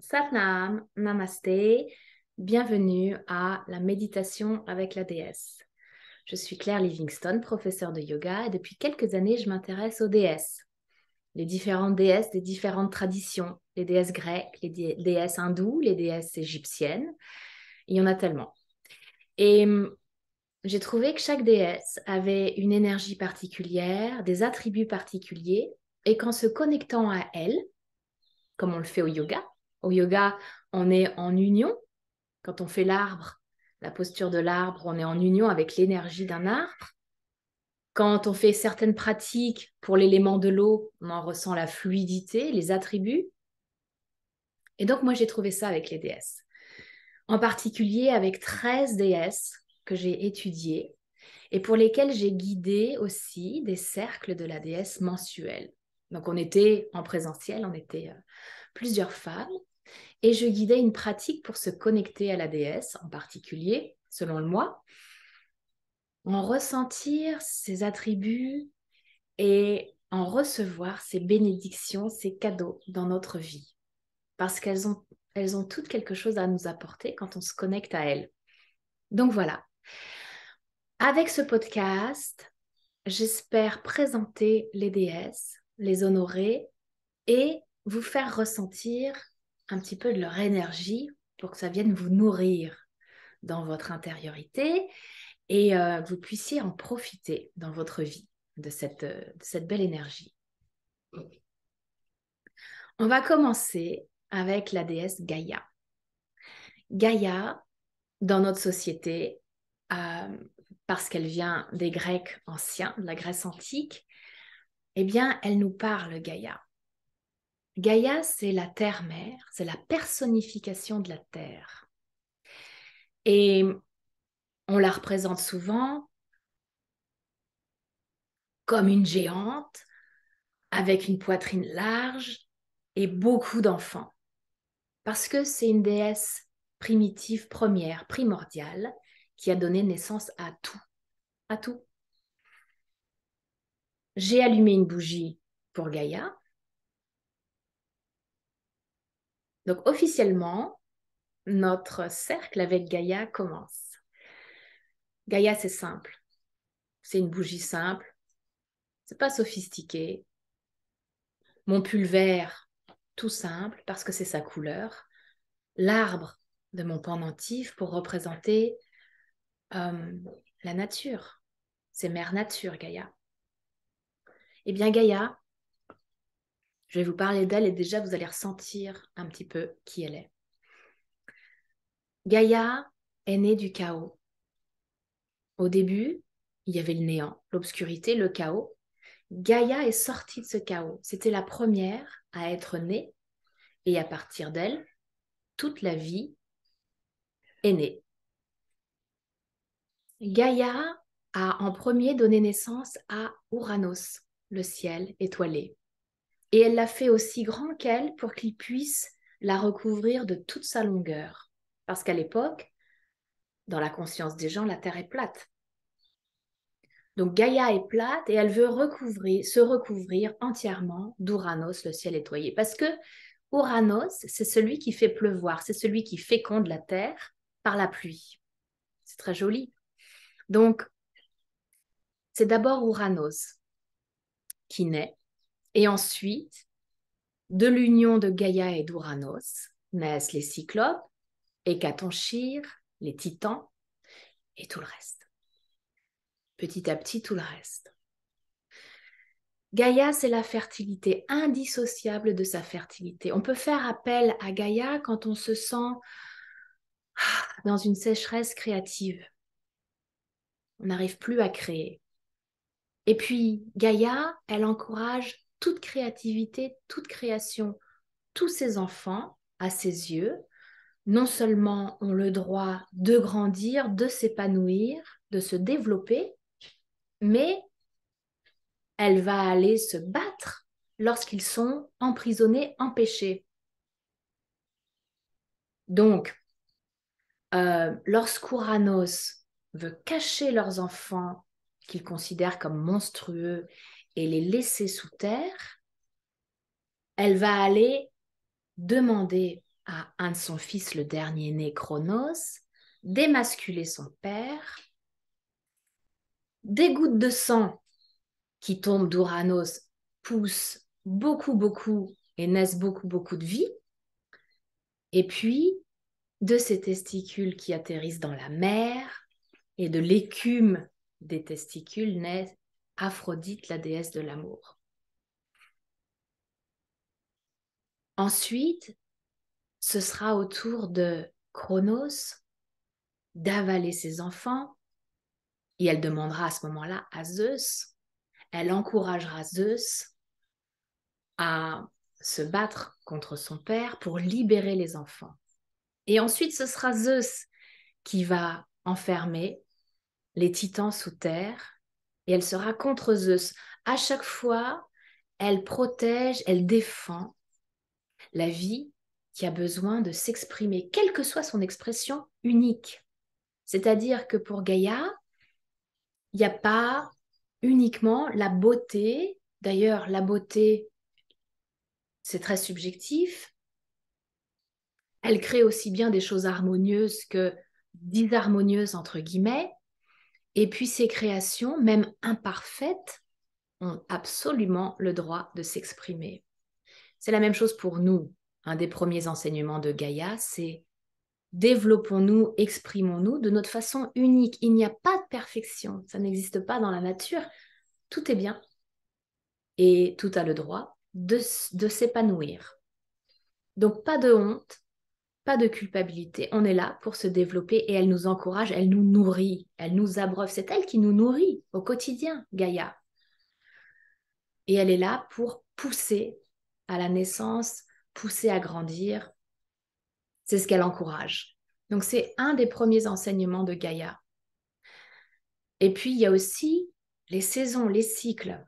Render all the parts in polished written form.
Satnam, Namasté, bienvenue à la méditation avec la déesse. Je suis Claire Livingstone, professeure de yoga, et depuis quelques années, je m'intéresse aux déesses. Les différentes déesses des différentes traditions, les déesses grecques, les déesses hindoues, les déesses égyptiennes. Il y en a tellement. Et j'ai trouvé que chaque déesse avait une énergie particulière, des attributs particuliers, et qu'en se connectant à elle, comme on le fait au yoga, on est en union. Quand on fait l'arbre, la posture de l'arbre, on est en union avec l'énergie d'un arbre. Quand on fait certaines pratiques pour l'élément de l'eau, on en ressent la fluidité, les attributs. Et donc, moi, j'ai trouvé ça avec les déesses. En particulier avec 13 déesses que j'ai étudiées et pour lesquelles j'ai guidé aussi des cercles de la déesse mensuels. Donc, on était en présentiel, on était plusieurs femmes. Et je guidais une pratique pour se connecter à la déesse, en particulier, selon le mois, en ressentir ses attributs et en recevoir ses bénédictions, ses cadeaux dans notre vie. Parce elles ont toutes quelque chose à nous apporter quand on se connecte à elles. Donc voilà. Avec ce podcast, j'espère présenter les déesses, les honorer et vous faire ressentir un petit peu de leur énergie pour que ça vienne vous nourrir dans votre intériorité et que vous puissiez en profiter dans votre vie de cette belle énergie. On va commencer avec la déesse Gaïa. Gaïa, dans notre société, parce qu'elle vient des Grecs anciens, de la Grèce antique, eh bien, elle nous parle, Gaïa. Gaïa, c'est la terre-mère, c'est la personnification de la terre. Et on la représente souvent comme une géante, avec une poitrine large et beaucoup d'enfants. Parce que c'est une déesse primitive, première, primordiale, qui a donné naissance à tout. À tout. J'ai allumé une bougie pour Gaïa. Donc officiellement, notre cercle avec Gaïa commence. Gaïa, c'est simple. C'est une bougie simple. C'est pas sophistiqué. Mon pulvaire, tout simple, parce que c'est sa couleur. L'arbre de mon pendentif pour représenter la nature. C'est mère nature, Gaïa. Eh bien, Gaïa, je vais vous parler d'elle et déjà vous allez ressentir un petit peu qui elle est. Gaïa est née du chaos. Au début, il y avait le néant, l'obscurité, le chaos. Gaïa est sortie de ce chaos. C'était la première à être née et à partir d'elle, toute la vie est née. Gaïa a en premier donné naissance à Ouranos, le ciel étoilé. Et elle l'a fait aussi grand qu'elle pour qu'il puisse la recouvrir de toute sa longueur. Parce qu'à l'époque, dans la conscience des gens, la Terre est plate. Donc Gaïa est plate et elle veut se recouvrir entièrement d'Ouranos, le ciel étoilé. Parce que Ouranos, c'est celui qui fait pleuvoir, c'est celui qui féconde la Terre par la pluie. C'est très joli. Donc, c'est d'abord Ouranos qui naît. Et ensuite, de l'union de Gaïa et d'Ouranos, naissent les cyclopes, Hécatonchire, les titans et tout le reste. Petit à petit, tout le reste. Gaïa, c'est la fertilité, indissociable de sa fertilité. On peut faire appel à Gaïa quand on se sent dans une sécheresse créative. On n'arrive plus à créer. Et puis, Gaïa, elle encourage toute créativité, toute création. Tous ses enfants, à ses yeux, non seulement ont le droit de grandir, de s'épanouir, de se développer, mais elle va aller se battre lorsqu'ils sont emprisonnés, empêchés. Donc, lorsqu'Ouranos veut cacher leurs enfants qu'il considère comme monstrueux et les laisser sous terre, elle va aller demander à un de son fils, le dernier-né Chronos, d'émasculer son père. Des gouttes de sang qui tombent d'Ouranos poussent beaucoup et naissent beaucoup de vie. Et puis, de ces testicules qui atterrissent dans la mer et de l'écume des testicules naît Aphrodite, la déesse de l'amour. Ensuite, ce sera au tour de Chronos d'avaler ses enfants et elle demandera à ce moment-là à Zeus, elle encouragera Zeus à se battre contre son père pour libérer les enfants. Et ensuite, ce sera Zeus qui va enfermer les titans sous terre et elle sera contre Zeus. À chaque fois, elle protège, elle défend la vie qui a besoin de s'exprimer, quelle que soit son expression unique. C'est-à-dire que pour Gaïa, il n'y a pas uniquement la beauté. D'ailleurs, la beauté, c'est très subjectif. Elle crée aussi bien des choses harmonieuses que disharmonieuses, entre guillemets. Et puis ces créations, même imparfaites, ont absolument le droit de s'exprimer. C'est la même chose pour nous. Un des premiers enseignements de Gaïa, c'est développons-nous, exprimons-nous de notre façon unique. Il n'y a pas de perfection, ça n'existe pas dans la nature. Tout est bien et tout a le droit de s'épanouir. Donc pas de honte, pas de culpabilité. On est là pour se développer et elle nous encourage, elle nous nourrit, elle nous abreuve. C'est elle qui nous nourrit au quotidien, Gaïa. Et elle est là pour pousser à la naissance, pousser à grandir. C'est ce qu'elle encourage. Donc c'est un des premiers enseignements de Gaïa. Et puis il y a aussi les saisons, les cycles.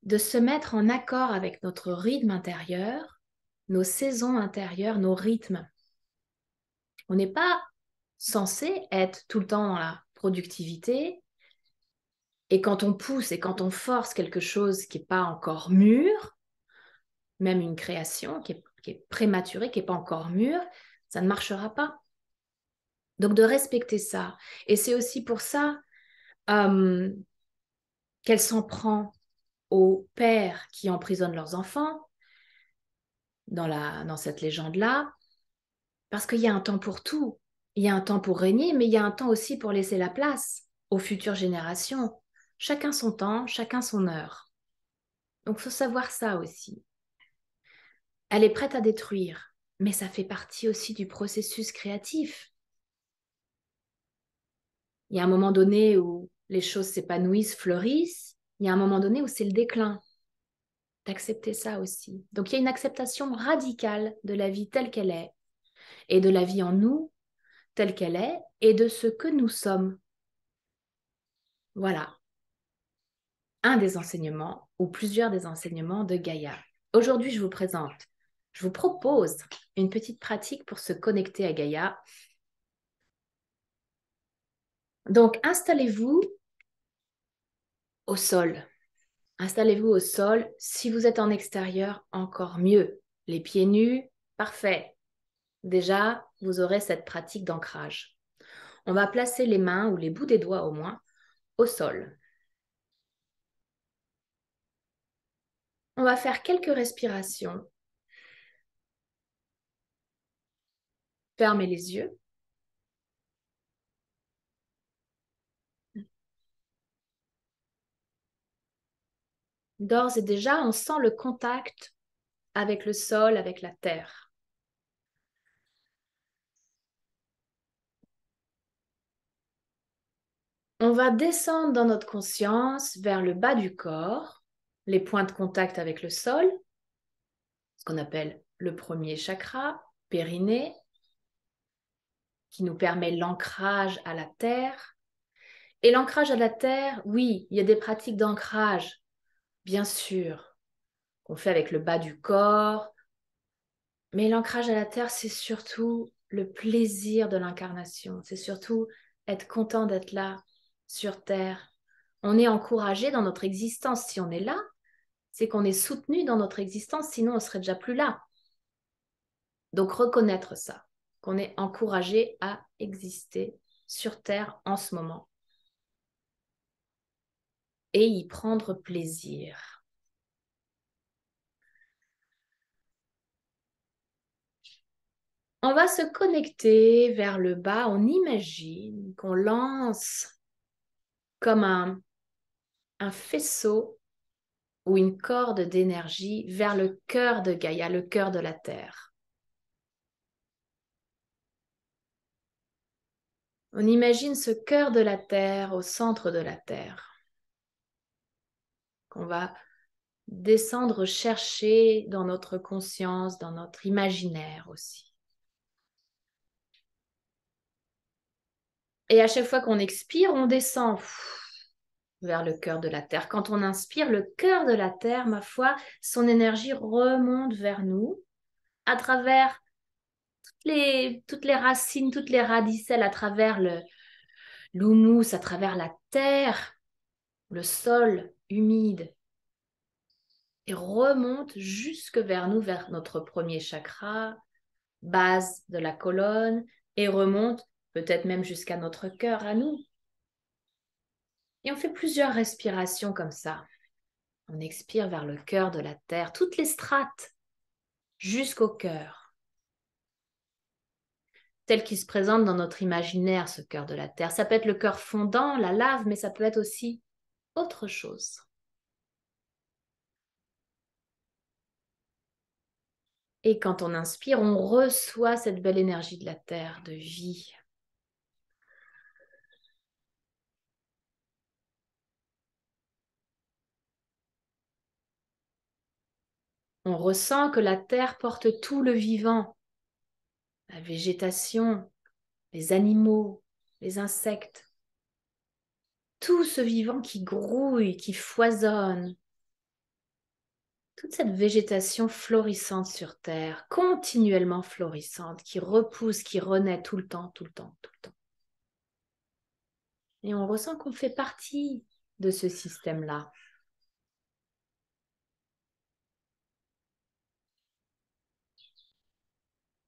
De se mettre en accord avec notre rythme intérieur, nos saisons intérieures, nos rythmes. On n'est pas censé être tout le temps dans la productivité. Et quand on pousse et quand on force quelque chose qui n'est pas encore mûr, même une création qui est prématurée, qui n'est pas encore mûre, ça ne marchera pas. Donc de respecter ça. Et c'est aussi pour ça qu'elle s'en prend aux pères qui emprisonnent leurs enfants dans cette légende-là, parce qu'il y a un temps pour tout. Il y a un temps pour régner, mais il y a un temps aussi pour laisser la place aux futures générations. Chacun son temps, chacun son heure. Donc, il faut savoir ça aussi. Elle est prête à détruire, mais ça fait partie aussi du processus créatif. Il y a un moment donné où les choses s'épanouissent, fleurissent. Il y a un moment donné où c'est le déclin. D'accepter ça aussi. Donc, il y a une acceptation radicale de la vie telle qu'elle est et de la vie en nous telle qu'elle est et de ce que nous sommes. Voilà. Un des enseignements ou plusieurs des enseignements de Gaïa. Aujourd'hui, je vous propose une petite pratique pour se connecter à Gaïa. Donc, installez-vous au sol. Installez-vous au sol. Si vous êtes en extérieur, encore mieux. Les pieds nus, parfait. Déjà, vous aurez cette pratique d'ancrage. On va placer les mains, ou les bouts des doigts au moins, au sol. On va faire quelques respirations. Fermez les yeux. D'ores et déjà, on sent le contact avec le sol, avec la terre. On va descendre dans notre conscience vers le bas du corps, les points de contact avec le sol, ce qu'on appelle le premier chakra, périnée, qui nous permet l'ancrage à la terre. Et l'ancrage à la terre, oui, il y a des pratiques d'ancrage, bien sûr, qu'on fait avec le bas du corps. Mais l'ancrage à la terre, c'est surtout le plaisir de l'incarnation. C'est surtout être content d'être là, sur terre. On est encouragé dans notre existence. Si on est là, c'est qu'on est soutenu dans notre existence, sinon on ne serait déjà plus là. Donc, reconnaître ça, qu'on est encouragé à exister sur Terre en ce moment et y prendre plaisir. On va se connecter vers le bas. On imagine qu'on lance comme un faisceau ou une corde d'énergie vers le cœur de Gaïa, le cœur de la Terre. On imagine ce cœur de la Terre au centre de la Terre, qu'on va descendre chercher dans notre conscience, dans notre imaginaire aussi. Et à chaque fois qu'on expire, on descend vers le cœur de la Terre. Quand on inspire, le cœur de la Terre, ma foi, son énergie remonte vers nous à travers toutes les racines, toutes les radicelles, à travers l'humus, à travers la terre, le sol humide, et remonte jusque vers nous, vers notre premier chakra, base de la colonne, et remonte peut-être même jusqu'à notre cœur à nous. Et on fait plusieurs respirations comme ça. On expire vers le cœur de la terre, toutes les strates, jusqu'au cœur, tel qu'il se présente dans notre imaginaire, ce cœur de la terre. Ça peut être le cœur fondant, la lave, mais ça peut être aussi autre chose. Et quand on inspire, on reçoit cette belle énergie de la terre, de vie. On ressent que la terre porte tout le vivant, la végétation, les animaux, les insectes, tout ce vivant qui grouille, qui foisonne, toute cette végétation florissante sur terre, continuellement florissante, qui repousse, qui renaît tout le temps, tout le temps, tout le temps. Et on ressent qu'on fait partie de ce système-là.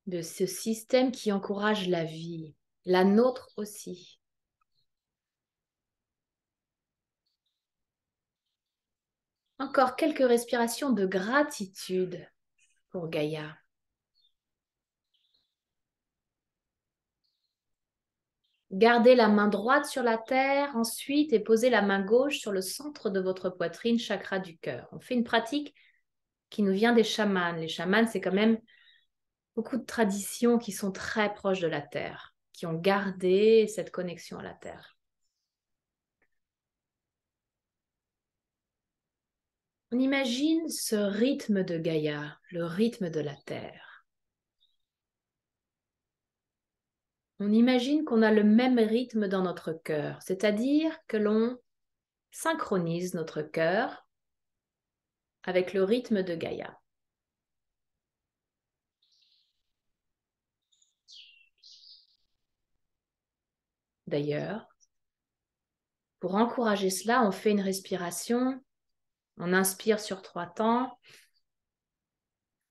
De ce système qui encourage la vie, la nôtre aussi. Encore quelques respirations de gratitude pour Gaïa. Gardez la main droite sur la terre ensuite et posez la main gauche sur le centre de votre poitrine, chakra du cœur. On fait une pratique qui nous vient des chamans. Les chamans, c'est quand même beaucoup de traditions qui sont très proches de la terre, qui ont gardé cette connexion à la terre. On imagine ce rythme de Gaïa, le rythme de la terre. On imagine qu'on a le même rythme dans notre cœur, c'est-à-dire que l'on synchronise notre cœur avec le rythme de Gaïa. D'ailleurs, pour encourager cela, on fait une respiration, on inspire sur 3 temps,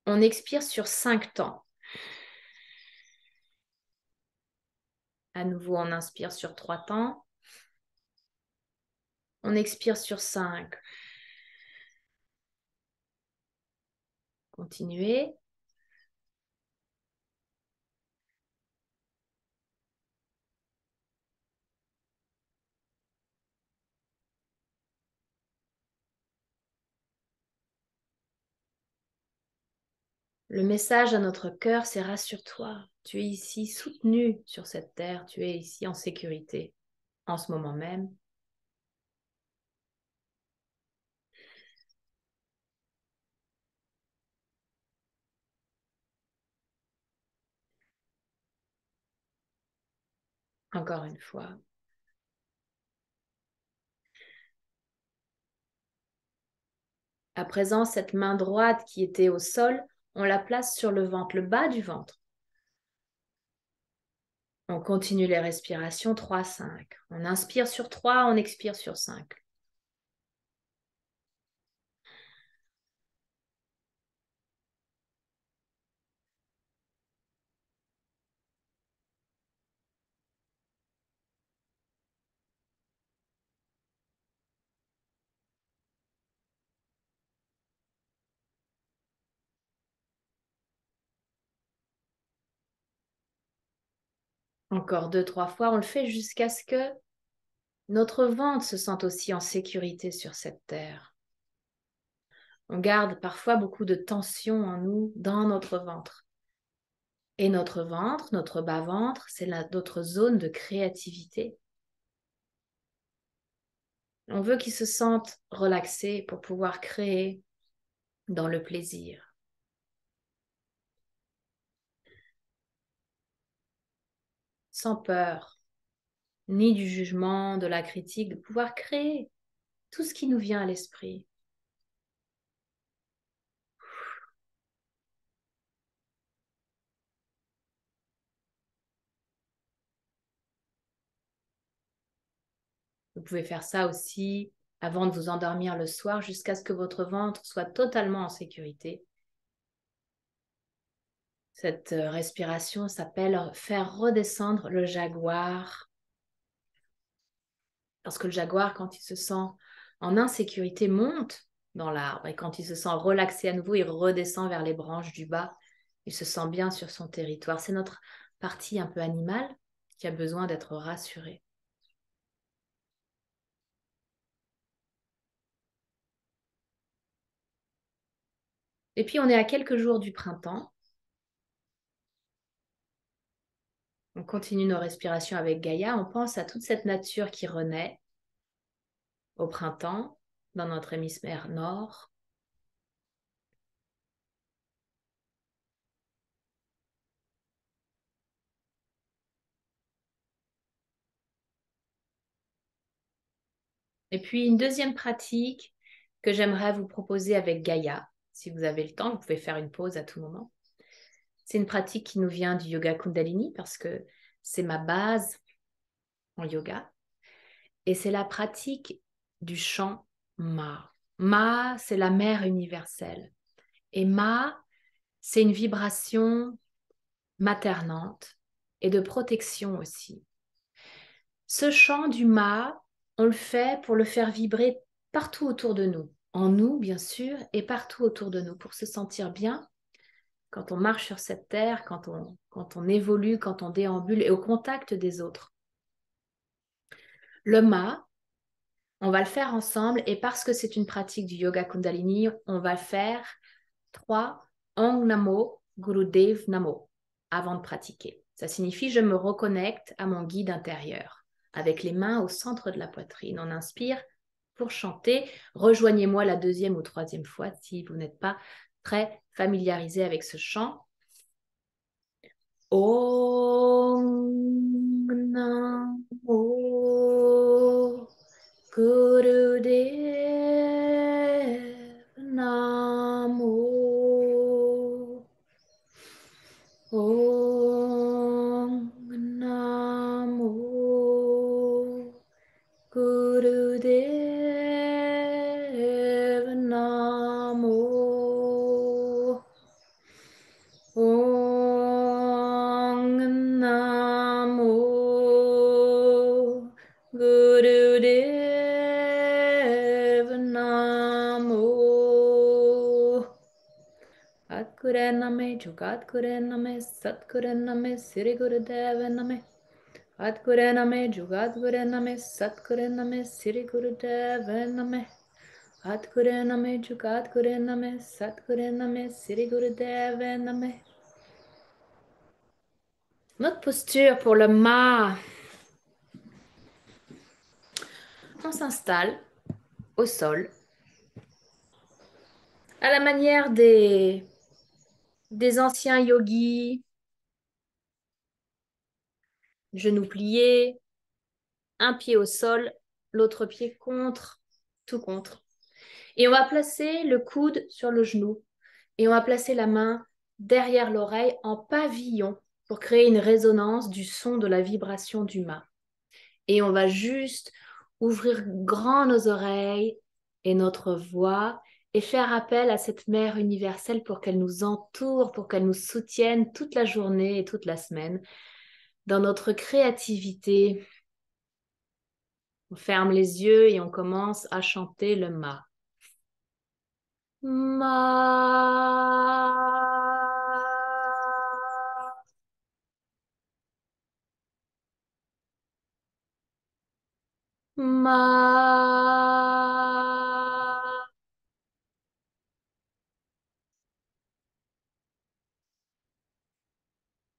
on expire sur 5 temps. À nouveau, on inspire sur 3 temps, on expire sur 5. Continuez. Le message à notre cœur, c'est rassure-toi, tu es ici soutenu sur cette terre, tu es ici en sécurité en ce moment même. Encore une fois. À présent, cette main droite qui était au sol, on la place sur le ventre, le bas du ventre. On continue les respirations 3-5. On inspire sur 3, on expire sur 5. Encore 2, 3 fois, on le fait jusqu'à ce que notre ventre se sente aussi en sécurité sur cette terre. On garde parfois beaucoup de tension en nous, dans notre ventre. Et notre ventre, notre bas-ventre, c'est notre zone de créativité. On veut qu'ils se sentent relaxés pour pouvoir créer dans le plaisir. Sans peur, ni du jugement, de la critique, de pouvoir créer tout ce qui nous vient à l'esprit. Vous pouvez faire ça aussi avant de vous endormir le soir jusqu'à ce que votre ventre soit totalement en sécurité. Cette respiration s'appelle faire redescendre le jaguar. Parce que le jaguar, quand il se sent en insécurité, monte dans l'arbre. Et quand il se sent relaxé à nouveau, il redescend vers les branches du bas. Il se sent bien sur son territoire. C'est notre partie un peu animale qui a besoin d'être rassurée. Et puis, on est à quelques jours du printemps. On continue nos respirations avec Gaïa. On pense à toute cette nature qui renaît au printemps dans notre hémisphère nord. Et puis, une deuxième pratique que j'aimerais vous proposer avec Gaïa. Si vous avez le temps, vous pouvez faire une pause à tout moment. C'est une pratique qui nous vient du yoga Kundalini parce que c'est ma base en yoga. Et c'est la pratique du chant Ma. Ma, c'est la mère universelle. Et Ma, c'est une vibration maternante et de protection aussi. Ce chant du Ma, on le fait pour le faire vibrer partout autour de nous. En nous, bien sûr, et partout autour de nous pour se sentir bien quand on marche sur cette terre, quand on évolue, quand on déambule et au contact des autres. Le Ma, on va le faire ensemble et parce que c'est une pratique du yoga Kundalini, on va faire 3 Ong Namo Gurudev Namo avant de pratiquer. Ça signifie je me reconnecte à mon guide intérieur avec les mains au centre de la poitrine. On inspire pour chanter. Rejoignez-moi la 2e ou 3e fois si vous n'êtes pas très familiarisé avec ce chant. Om Namo Gurudev Namo. Om Namo Gurudev Namo. Om Namo Gurudev Namo. Atguru Name Jugadguru Name Satguru Name Sri Gurudev Name. Atguru Name Jugadguru Name Satguru Name Sri Gurudev Name. Atguru Name Jugadguru Name Satguru Name Sri Gurudev Name. Notre posture pour le Ma. On s'installe au sol à la manière des anciens yogis, genoux pliés, un pied au sol, l'autre pied contre, tout contre. Et on va placer le coude sur le genou et on va placer la main derrière l'oreille en pavillon pour créer une résonance du son de la vibration du Ma. Et on va juste ouvrir grand nos oreilles et notre voix et faire appel à cette mère universelle pour qu'elle nous entoure, pour qu'elle nous soutienne toute la journée et toute la semaine dans notre créativité. On ferme les yeux et on commence à chanter le Ma. Ma.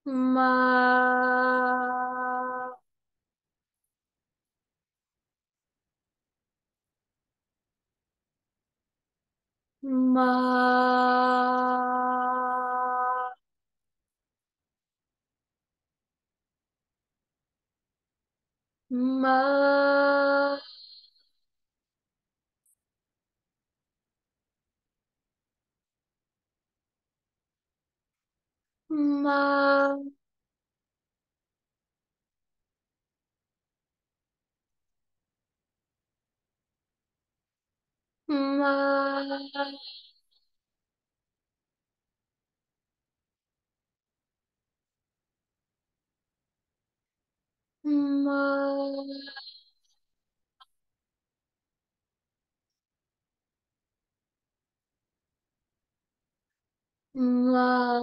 Ma, ma, ma, ma, ma, ma, ma,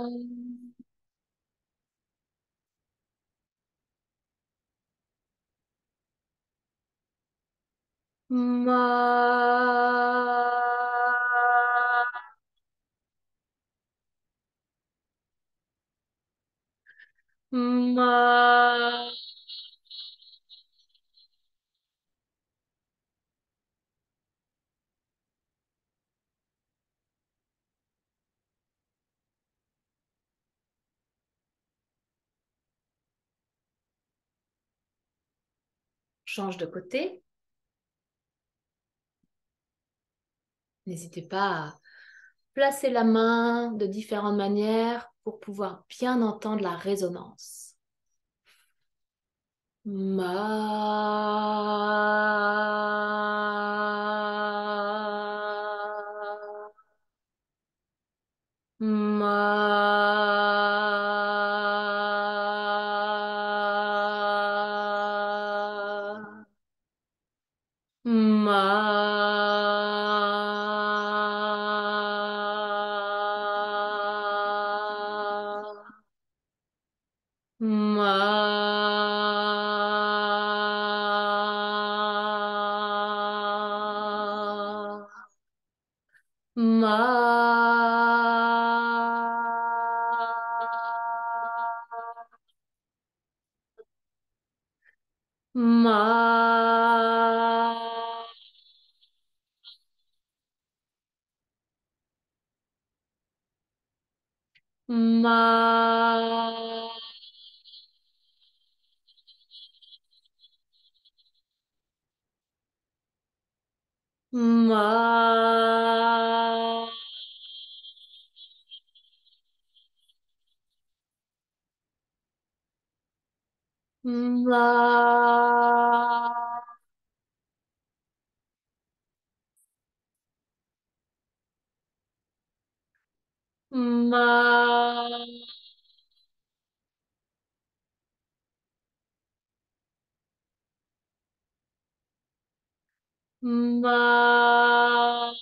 ma, ma. Change de côté. N'hésitez pas à placer la main de différentes manières pour pouvoir bien entendre la résonance. Ma, ma, ma, ma, ma, ma, ma, ma, ma, ma, ma.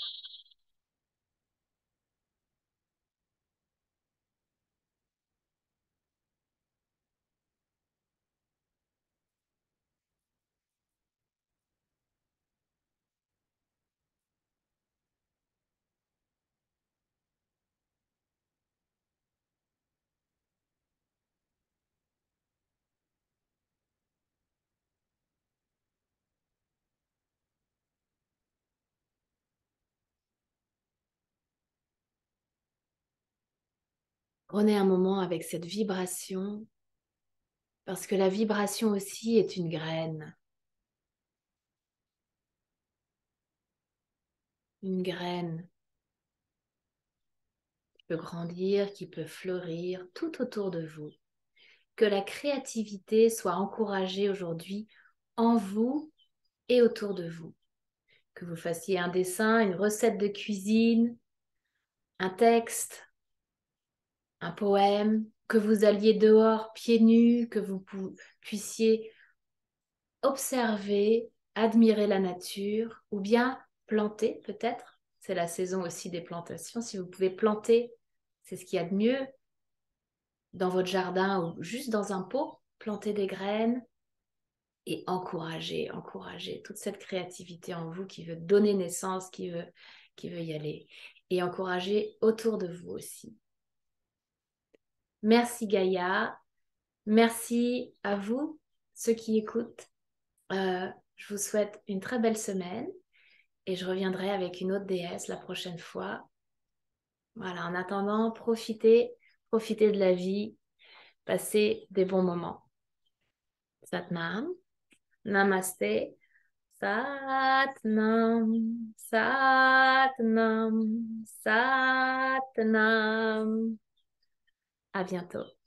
Prenez un moment avec cette vibration, parce que la vibration aussi est une graine qui peut grandir, qui peut fleurir tout autour de vous. Que la créativité soit encouragée aujourd'hui en vous et autour de vous. Que vous fassiez un dessin, une recette de cuisine, un texte, un poème, que vous alliez dehors pieds nus, que vous puissiez observer, admirer la nature, ou bien planter peut-être. C'est la saison aussi des plantations. Si vous pouvez planter, c'est ce qu'il y a de mieux dans votre jardin ou juste dans un pot, planter des graines et encourager toute cette créativité en vous qui veut donner naissance, qui veut y aller. Et encourager autour de vous aussi. Merci Gaïa. Merci à vous, ceux qui écoutent. Je vous souhaite une très belle semaine et je reviendrai avec une autre déesse la prochaine fois. Voilà, en attendant, profitez de la vie, passez des bons moments. Satnam, Namaste, Satnam, Satnam, Satnam. À bientôt.